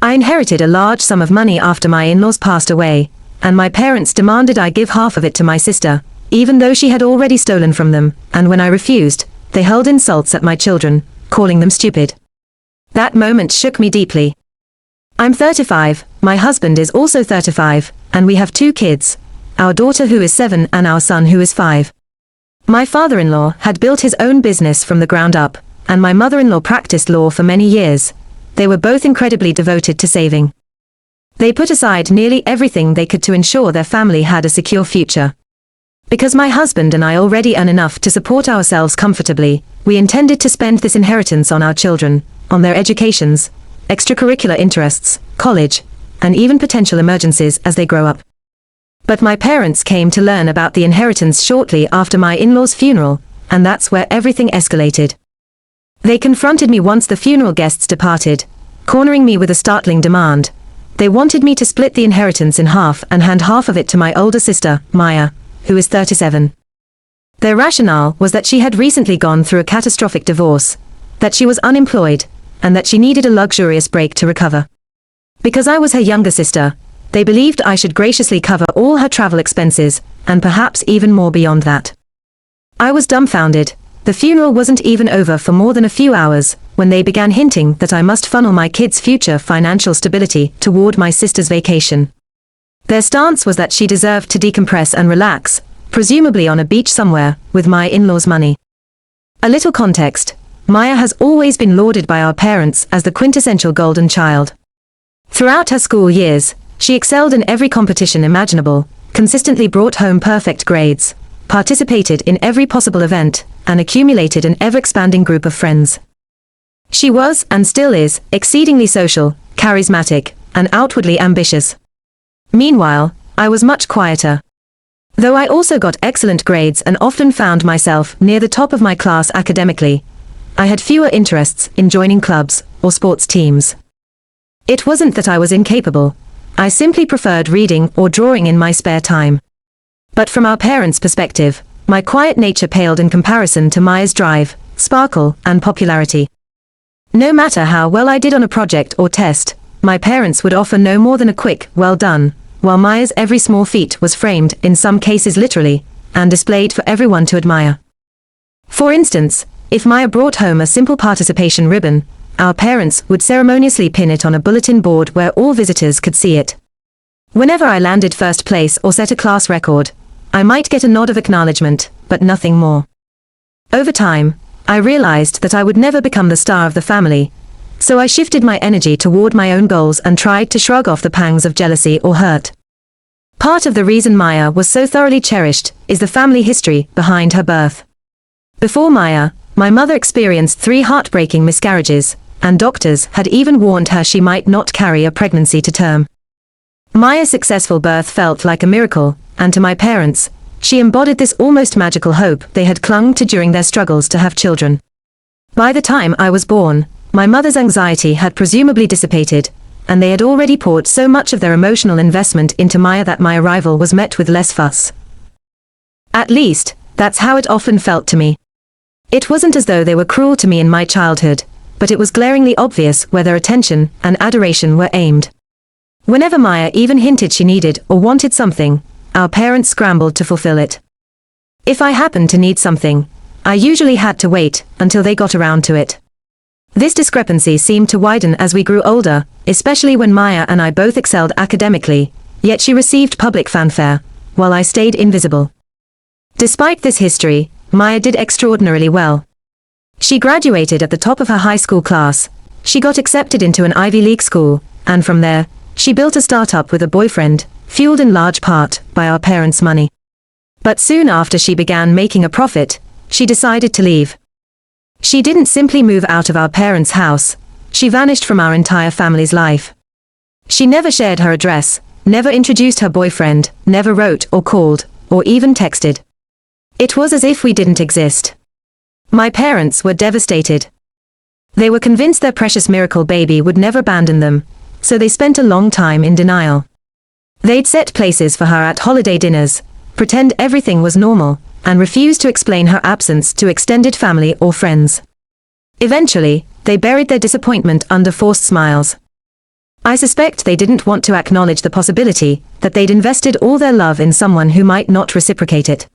I inherited a large sum of money after my in-laws passed away, and my parents demanded I give half of it to my sister, even though she had already stolen from them, and when I refused, they hurled insults at my children, calling them stupid. That moment shook me deeply. I'm 35, my husband is also 35, and we have 2 kids, our daughter who is 7 and our son who is 5. My father-in-law had built his own business from the ground up, and my mother-in-law practiced law for many years. They were both incredibly devoted to saving. They put aside nearly everything they could to ensure their family had a secure future. Because my husband and I already earn enough to support ourselves comfortably, we intended to spend this inheritance on our children, on their educations, extracurricular interests, college, and even potential emergencies as they grow up. But my parents came to learn about the inheritance shortly after my in-laws' funeral, and that's where everything escalated. They confronted me once the funeral guests departed, cornering me with a startling demand. They wanted me to split the inheritance in half and hand half of it to my older sister, Maya, who is 37. Their rationale was that she had recently gone through a catastrophic divorce, that she was unemployed, and that she needed a luxurious break to recover. Because I was her younger sister, they believed I should graciously cover all her travel expenses, and perhaps even more beyond that. I was dumbfounded. The funeral wasn't even over for more than a few hours, when they began hinting that I must funnel my kids' future financial stability toward my sister's vacation. Their stance was that she deserved to decompress and relax, presumably on a beach somewhere, with my in-laws' money. A little context. Maya has always been lauded by our parents as the quintessential golden child. Throughout her school years, she excelled in every competition imaginable, consistently brought home perfect grades, participated in every possible event, and accumulated an ever-expanding group of friends. She was, and still is, exceedingly social, charismatic, and outwardly ambitious. Meanwhile, I was much quieter. Though I also got excellent grades and often found myself near the top of my class academically, I had fewer interests in joining clubs or sports teams. It wasn't that I was incapable. I simply preferred reading or drawing in my spare time. But from our parents' perspective, my quiet nature paled in comparison to Maya's drive, sparkle, and popularity. No matter how well I did on a project or test, my parents would offer no more than a quick, well done, while Maya's every small feat was framed, in some cases literally, and displayed for everyone to admire. For instance, if Maya brought home a simple participation ribbon, our parents would ceremoniously pin it on a bulletin board where all visitors could see it. Whenever I landed first place or set a class record, I might get a nod of acknowledgement, but nothing more. Over time, I realized that I would never become the star of the family, so I shifted my energy toward my own goals and tried to shrug off the pangs of jealousy or hurt. Part of the reason Maya was so thoroughly cherished is the family history behind her birth. Before Maya, my mother experienced 3 heartbreaking miscarriages, and doctors had even warned her she might not carry a pregnancy to term. Maya's successful birth felt like a miracle, and to my parents, she embodied this almost magical hope they had clung to during their struggles to have children. By the time I was born, my mother's anxiety had presumably dissipated, and they had already poured so much of their emotional investment into Maya that my arrival was met with less fuss. At least, that's how it often felt to me. It wasn't as though they were cruel to me in my childhood, but it was glaringly obvious where their attention and adoration were aimed. Whenever Maya even hinted she needed or wanted something, our parents scrambled to fulfill it. If I happened to need something, I usually had to wait until they got around to it. This discrepancy seemed to widen as we grew older, especially when Maya and I both excelled academically, yet she received public fanfare, while I stayed invisible. Despite this history, Maya did extraordinarily well. She graduated at the top of her high school class, she got accepted into an Ivy League school, and from there, she built a startup with a boyfriend, fueled in large part by our parents' money. But soon after she began making a profit, she decided to leave. She didn't simply move out of our parents' house, she vanished from our entire family's life. She never shared her address, never introduced her boyfriend, never wrote or called, or even texted. It was as if we didn't exist. My parents were devastated. They were convinced their precious miracle baby would never abandon them, so they spent a long time in denial. They'd set places for her at holiday dinners, pretend everything was normal, and refuse to explain her absence to extended family or friends. Eventually, they buried their disappointment under forced smiles. I suspect they didn't want to acknowledge the possibility that they'd invested all their love in someone who might not reciprocate it.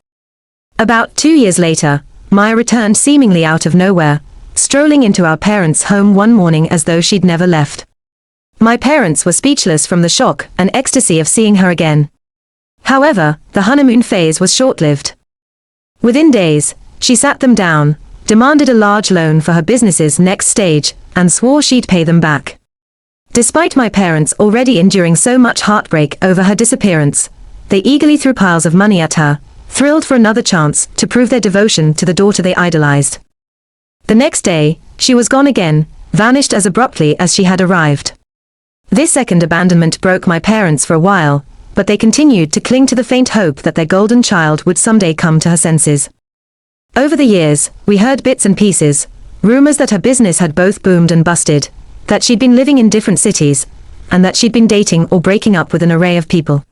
About 2 years later, Maya returned seemingly out of nowhere, strolling into our parents' home one morning as though she'd never left. My parents were speechless from the shock and ecstasy of seeing her again. However, the honeymoon phase was short-lived. Within days, she sat them down, demanded a large loan for her business's next stage, and swore she'd pay them back. Despite my parents already enduring so much heartbreak over her disappearance, they eagerly threw piles of money at her, thrilled for another chance to prove their devotion to the daughter they idolized. The next day, she was gone again, vanished as abruptly as she had arrived. This second abandonment broke my parents for a while, but they continued to cling to the faint hope that their golden child would someday come to her senses. Over the years, we heard bits and pieces, rumors that her business had both boomed and busted, that she'd been living in different cities, and that she'd been dating or breaking up with an array of people.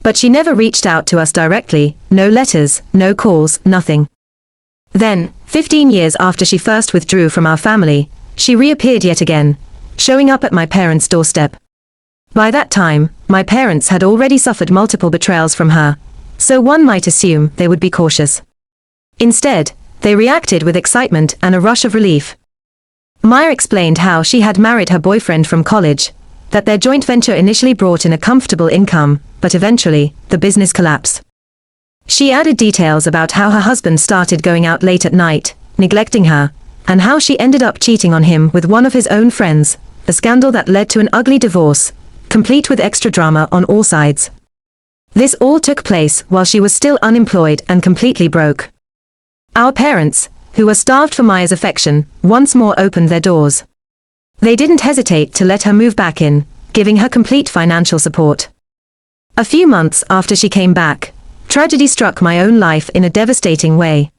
But she never reached out to us directly, no letters, no calls, nothing. Then, 15 years after she first withdrew from our family, she reappeared yet again, showing up at my parents' doorstep. By that time, my parents had already suffered multiple betrayals from her, so one might assume they would be cautious. Instead, they reacted with excitement and a rush of relief. Maya explained how she had married her boyfriend from college, that their joint venture initially brought in a comfortable income, but eventually, the business collapsed. She added details about how her husband started going out late at night, neglecting her, and how she ended up cheating on him with one of his own friends, a scandal that led to an ugly divorce, complete with extra drama on all sides. This all took place while she was still unemployed and completely broke. Our parents, who were starved for Maya's affection, once more opened their doors. They didn't hesitate to let her move back in, giving her complete financial support. A few months after she came back, tragedy struck my own life in a devastating way.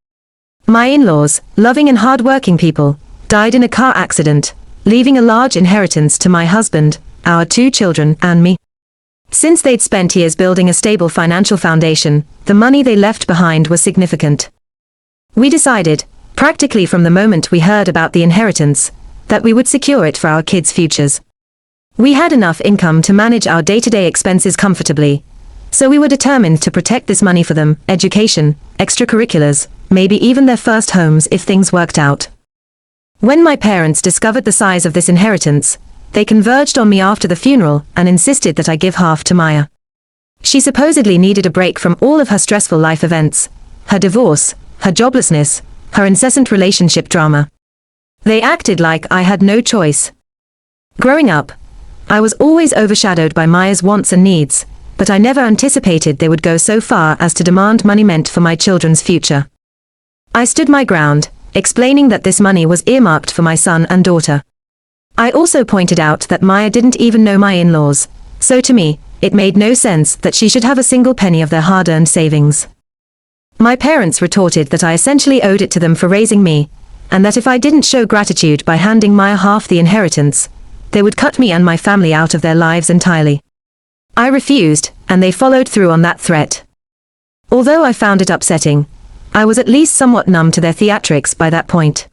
My in-laws, loving and hard-working people, died in a car accident, leaving a large inheritance to my husband, our 2 children, and me. Since they'd spent years building a stable financial foundation, the money they left behind was significant. We decided, practically from the moment we heard about the inheritance, that we would secure it for our kids' futures. We had enough income to manage our day-to-day expenses comfortably, so we were determined to protect this money for them, education, extracurriculars, maybe even their first homes if things worked out. When my parents discovered the size of this inheritance, they converged on me after the funeral and insisted that I give half to Maya. She supposedly needed a break from all of her stressful life events, her divorce, her joblessness, her incessant relationship drama. They acted like I had no choice. Growing up, I was always overshadowed by Maya's wants and needs, but I never anticipated they would go so far as to demand money meant for my children's future. I stood my ground, explaining that this money was earmarked for my son and daughter. I also pointed out that Maya didn't even know my in-laws, so to me, it made no sense that she should have a single penny of their hard-earned savings. My parents retorted that I essentially owed it to them for raising me, and that if I didn't show gratitude by handing Maya half the inheritance, they would cut me and my family out of their lives entirely. I refused, and they followed through on that threat. Although I found it upsetting, I was at least somewhat numb to their theatrics by that point.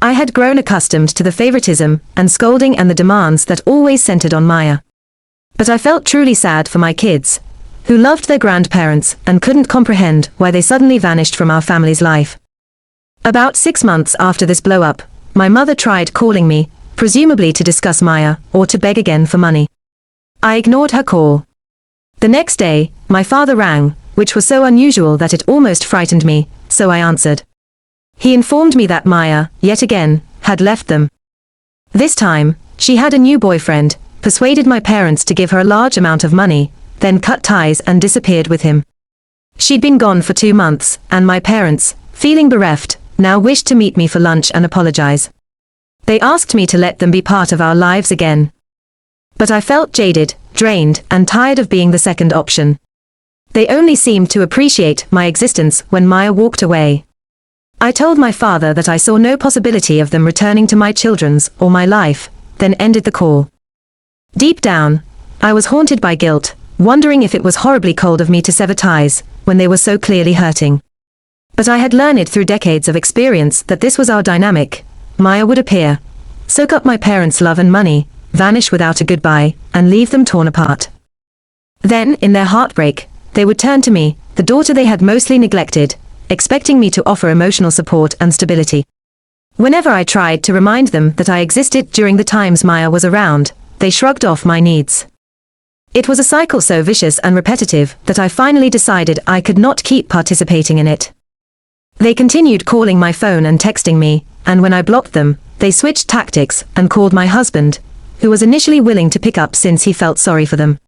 I had grown accustomed to the favoritism and scolding and the demands that always centered on Maya. But I felt truly sad for my kids, who loved their grandparents and couldn't comprehend why they suddenly vanished from our family's life. About 6 months after this blow-up, my mother tried calling me, presumably to discuss Maya, or to beg again for money. I ignored her call. The next day, my father rang, which was so unusual that it almost frightened me, so I answered. He informed me that Maya, yet again, had left them. This time, she had a new boyfriend, persuaded my parents to give her a large amount of money, then cut ties and disappeared with him. She'd been gone for 2 months, and my parents, feeling bereft, now wished to meet me for lunch and apologize. They asked me to let them be part of our lives again. But I felt jaded, drained, and tired of being the second option. They only seemed to appreciate my existence when Maya walked away. I told my father that I saw no possibility of them returning to my children's or my life, then ended the call. Deep down, I was haunted by guilt, wondering if it was horribly cold of me to sever ties, when they were so clearly hurting. But I had learned through decades of experience that this was our dynamic. Maya would appear, soak up my parents' love and money, vanish without a goodbye, and leave them torn apart. Then, in their heartbreak, they would turn to me, the daughter they had mostly neglected, expecting me to offer emotional support and stability. Whenever I tried to remind them that I existed during the times Maya was around, they shrugged off my needs. It was a cycle so vicious and repetitive that I finally decided I could not keep participating in it. They continued calling my phone and texting me, and when I blocked them, they switched tactics and called my husband, who was initially willing to pick up since he felt sorry for them.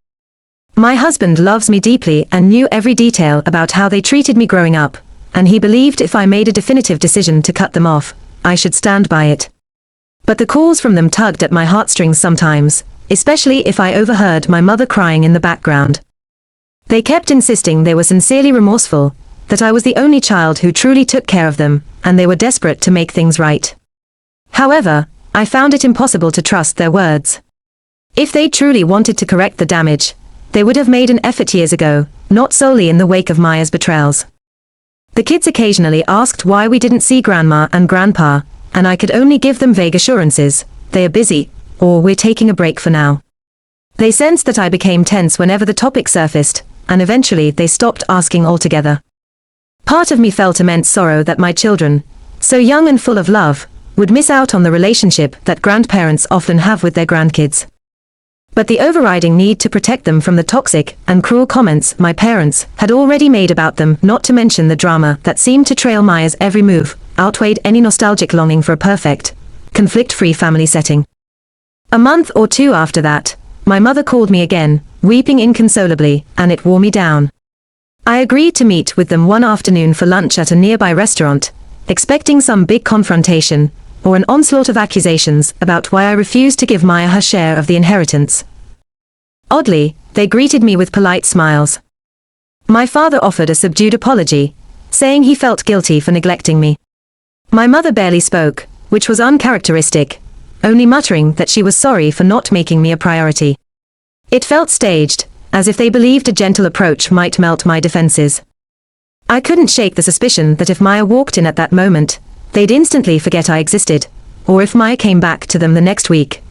My husband loves me deeply and knew every detail about how they treated me growing up, and he believed if I made a definitive decision to cut them off, I should stand by it. But the calls from them tugged at my heartstrings sometimes, especially if I overheard my mother crying in the background. They kept insisting they were sincerely remorseful, that I was the only child who truly took care of them, and they were desperate to make things right. However, I found it impossible to trust their words. If they truly wanted to correct the damage, they would have made an effort years ago, not solely in the wake of Maya's betrayals. The kids occasionally asked why we didn't see Grandma and Grandpa, and I could only give them vague assurances, they are busy, or we're taking a break for now. They sensed that I became tense whenever the topic surfaced, and eventually they stopped asking altogether. Part of me felt immense sorrow that my children, so young and full of love, would miss out on the relationship that grandparents often have with their grandkids. But the overriding need to protect them from the toxic and cruel comments my parents had already made about them, not to mention the drama that seemed to trail Maya's every move, outweighed any nostalgic longing for a perfect, conflict-free family setting. A month or two after that, my mother called me again, weeping inconsolably, and it wore me down. I agreed to meet with them one afternoon for lunch at a nearby restaurant, expecting some big confrontation, or an onslaught of accusations about why I refused to give Maya her share of the inheritance. Oddly, they greeted me with polite smiles. My father offered a subdued apology, saying he felt guilty for neglecting me. My mother barely spoke, which was uncharacteristic, only muttering that she was sorry for not making me a priority. It felt staged, as if they believed a gentle approach might melt my defenses. I couldn't shake the suspicion that if Maya walked in at that moment, they'd instantly forget I existed, or if Maya came back to them the next week,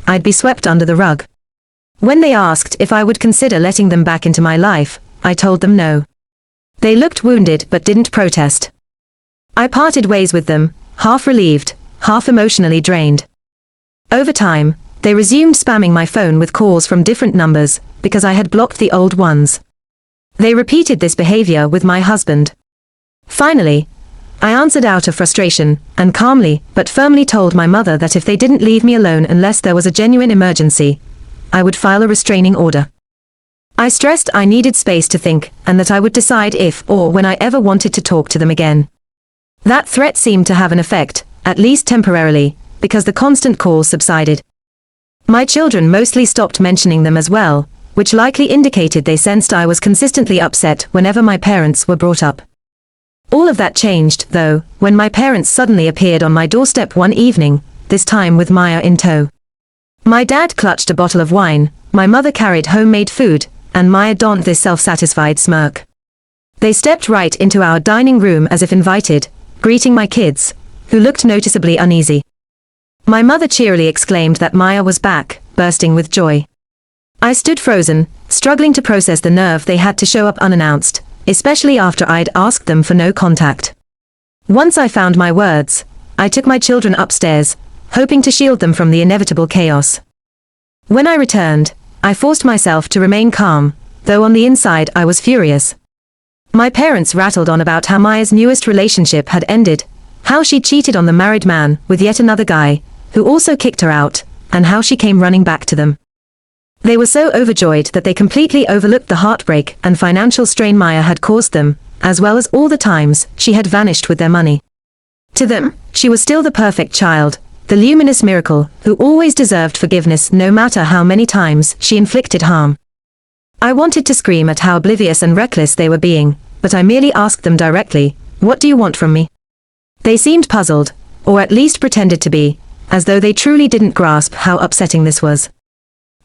I'd be swept under the rug. When they asked if I would consider letting them back into my life, I told them no. They looked wounded but didn't protest. I parted ways with them, half relieved, half emotionally drained. Over time, they resumed spamming my phone with calls from different numbers, because I had blocked the old ones. They repeated this behavior with my husband. Finally, I answered out of frustration, and calmly but firmly told my mother that if they didn't leave me alone unless there was a genuine emergency, I would file a restraining order. I stressed I needed space to think, and that I would decide if or when I ever wanted to talk to them again. That threat seemed to have an effect, at least temporarily, because the constant calls subsided. My children mostly stopped mentioning them as well, which likely indicated they sensed I was consistently upset whenever my parents were brought up. All of that changed, though, when my parents suddenly appeared on my doorstep one evening, this time with Maya in tow. My dad clutched a bottle of wine, my mother carried homemade food, and Maya donned this self-satisfied smirk. They stepped right into our dining room as if invited, greeting my kids, who looked noticeably uneasy. My mother cheerily exclaimed that Maya was back, bursting with joy. I stood frozen, struggling to process the nerve they had to show up unannounced, especially after I'd asked them for no contact. Once I found my words, I took my children upstairs, hoping to shield them from the inevitable chaos. When I returned, I forced myself to remain calm, though on the inside I was furious. My parents rattled on about how Maya's newest relationship had ended, how she cheated on the married man with yet another guy, who also kicked her out, and how she came running back to them. They were so overjoyed that they completely overlooked the heartbreak and financial strain Maya had caused them, as well as all the times she had vanished with their money. To them, she was still the perfect child, the luminous miracle, who always deserved forgiveness no matter how many times she inflicted harm. I wanted to scream at how oblivious and reckless they were being, but I merely asked them directly, "What do you want from me?" They seemed puzzled, or at least pretended to be, as though they truly didn't grasp how upsetting this was.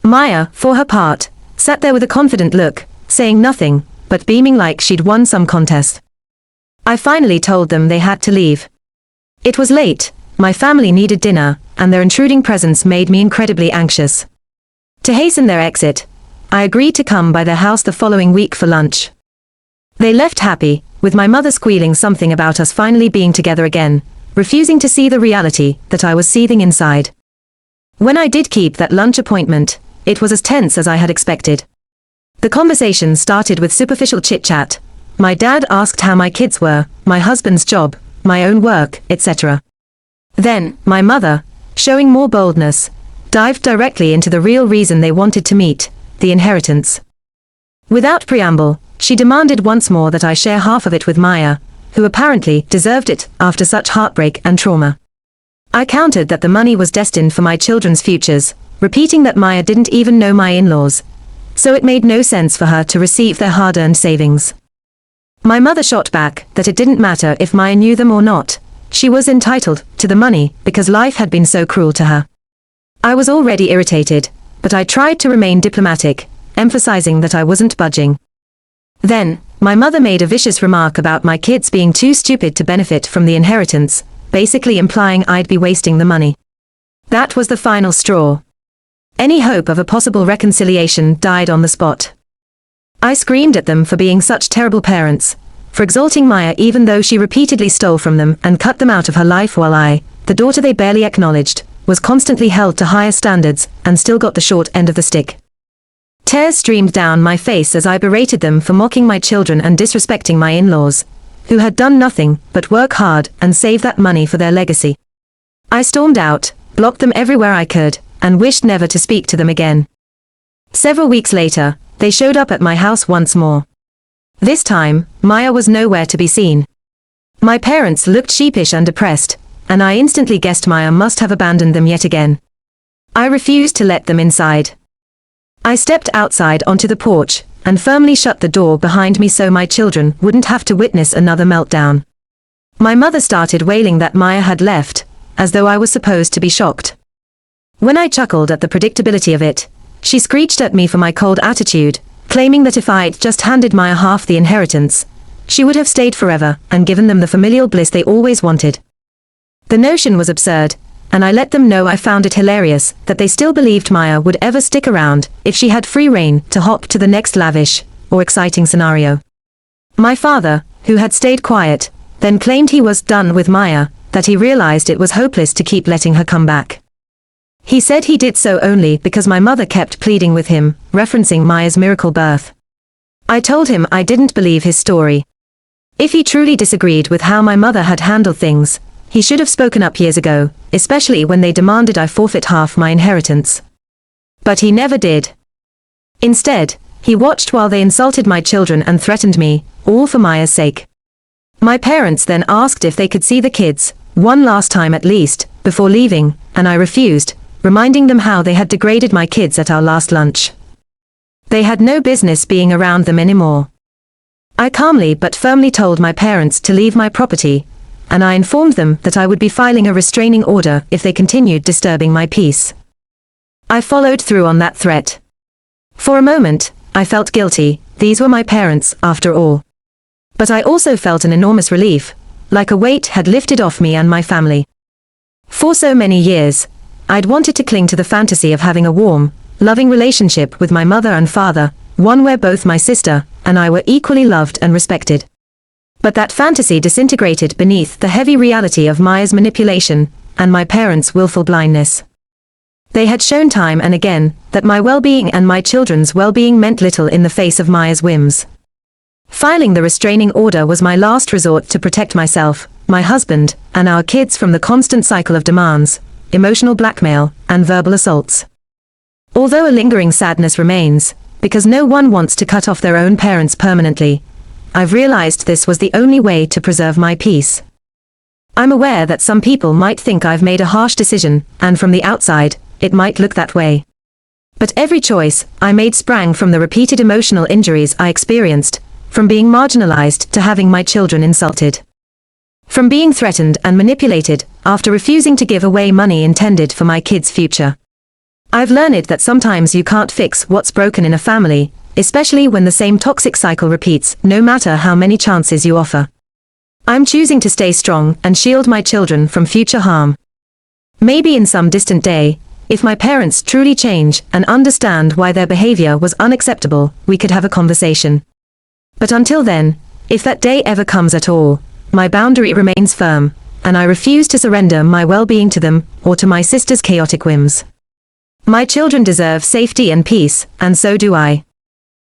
Maya, for her part, sat there with a confident look, saying nothing, but beaming like she'd won some contest. I finally told them they had to leave. It was late, my family needed dinner, and their intruding presence made me incredibly anxious. To hasten their exit, I agreed to come by their house the following week for lunch. They left happy, with my mother squealing something about us finally being together again, refusing to see the reality that I was seething inside. When I did keep that lunch appointment, it was as tense as I had expected. The conversation started with superficial chit-chat. My dad asked how my kids were, my husband's job, my own work, etc. Then, my mother, showing more boldness, dived directly into the real reason they wanted to meet, the inheritance. Without preamble, she demanded once more that I share half of it with Maya, who apparently deserved it after such heartbreak and trauma. I countered that the money was destined for my children's futures, repeating that Maya didn't even know my in-laws, so it made no sense for her to receive their hard-earned savings. My mother shot back that it didn't matter if Maya knew them or not. She was entitled to the money because life had been so cruel to her. I was already irritated, but I tried to remain diplomatic, emphasizing that I wasn't budging. Then, my mother made a vicious remark about my kids being too stupid to benefit from the inheritance, basically implying I'd be wasting the money. That was the final straw. Any hope of a possible reconciliation died on the spot. I screamed at them for being such terrible parents, for exalting Maya even though she repeatedly stole from them and cut them out of her life while I, the daughter they barely acknowledged, was constantly held to higher standards and still got the short end of the stick. Tears streamed down my face as I berated them for mocking my children and disrespecting my in-laws, who had done nothing but work hard and save that money for their legacy. I stormed out, blocked them everywhere I could, and wished never to speak to them again. Several weeks later, they showed up at my house once more. This time, Maya was nowhere to be seen. My parents looked sheepish and depressed, and I instantly guessed Maya must have abandoned them yet again. I refused to let them inside. I stepped outside onto the porch, and firmly shut the door behind me so my children wouldn't have to witness another meltdown. My mother started wailing that Maya had left, as though I was supposed to be shocked. When I chuckled at the predictability of it, she screeched at me for my cold attitude, claiming that if I'd just handed Maya half the inheritance, she would have stayed forever and given them the familial bliss they always wanted. The notion was absurd, and I let them know I found it hilarious that they still believed Maya would ever stick around if she had free rein to hop to the next lavish or exciting scenario. My father, who had stayed quiet, then claimed he was done with Maya, that he realized it was hopeless to keep letting her come back. He said he did so only because my mother kept pleading with him, referencing Maya's miracle birth. I told him I didn't believe his story. If he truly disagreed with how my mother had handled things, he should have spoken up years ago, especially when they demanded I forfeit half my inheritance. But he never did. Instead, he watched while they insulted my children and threatened me, all for Maya's sake. My parents then asked if they could see the kids, one last time at least, before leaving, and I refused, reminding them how they had degraded my kids at our last lunch. They had no business being around them anymore. I calmly but firmly told my parents to leave my property, and I informed them that I would be filing a restraining order if they continued disturbing my peace. I followed through on that threat. For a moment, I felt guilty, these were my parents, after all. But I also felt an enormous relief, like a weight had lifted off me and my family. For so many years, I'd wanted to cling to the fantasy of having a warm, loving relationship with my mother and father, one where both my sister and I were equally loved and respected. But that fantasy disintegrated beneath the heavy reality of Maya's manipulation and my parents' willful blindness. They had shown time and again that my well-being and my children's well-being meant little in the face of Maya's whims. Filing the restraining order was my last resort to protect myself, my husband, and our kids from the constant cycle of demands, emotional blackmail, and verbal assaults. Although a lingering sadness remains, because no one wants to cut off their own parents permanently, I've realized this was the only way to preserve my peace. I'm aware that some people might think I've made a harsh decision, and from the outside, it might look that way. But every choice I made sprang from the repeated emotional injuries I experienced, from being marginalized to having my children insulted. From being threatened and manipulated after refusing to give away money intended for my kids' future. I've learned that sometimes you can't fix what's broken in a family, especially when the same toxic cycle repeats, no matter how many chances you offer. I'm choosing to stay strong and shield my children from future harm. Maybe in some distant day, if my parents truly change and understand why their behavior was unacceptable, we could have a conversation. But until then, if that day ever comes at all, my boundary remains firm, and I refuse to surrender my well-being to them or to my sister's chaotic whims. My children deserve safety and peace, and so do I.